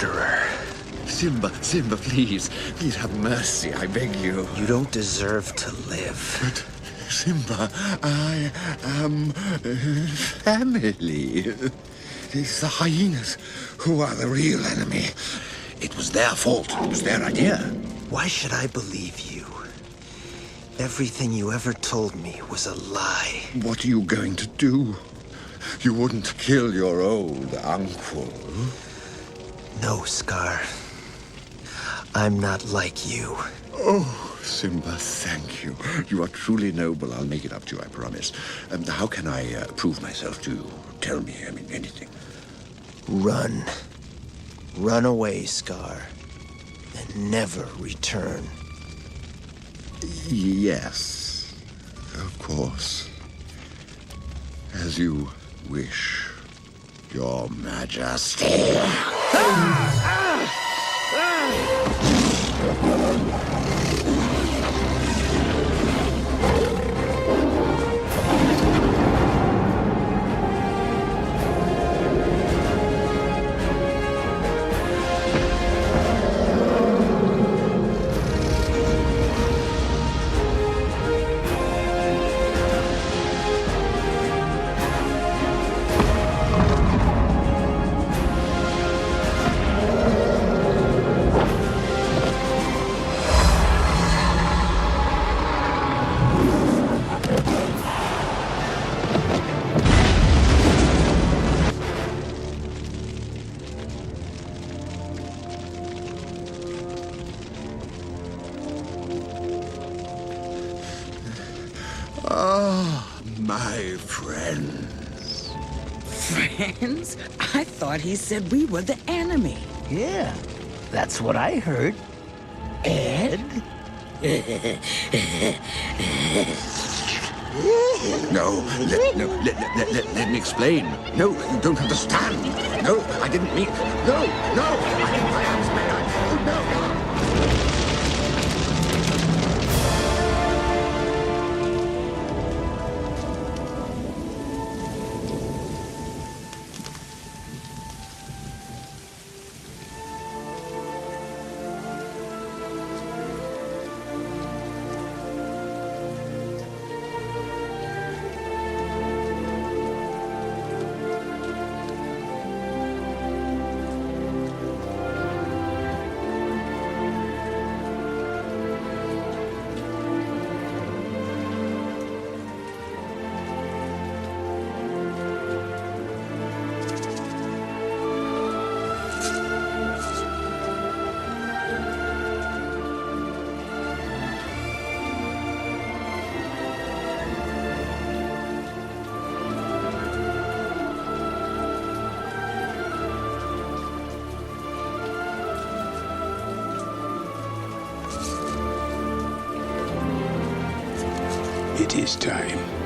murderer. Simba, Simba, please. Please have mercy, I beg you. You don't deserve to live. But, Simba, I am family. It's the hyenas who are the real enemy. It was their fault. It was their idea. Why should I believe you? Everything you ever told me was a lie. What are you going to do? You wouldn't kill your old uncle. No, Scar. I'm not like you. Oh, Simba, thank you. You are truly noble. I'll make it up to you, I promise. How can I prove myself to you? Tell me, anything. Run. Run away, Scar. And never return. Yes, of course. As you wish, Your Majesty. Ah, my friends. Friends? I thought he said we were the enemy. Yeah, that's what I heard. Ed? No, let me explain. No, you don't understand. No, I didn't mean... No, I didn't... Oh, no. It is time.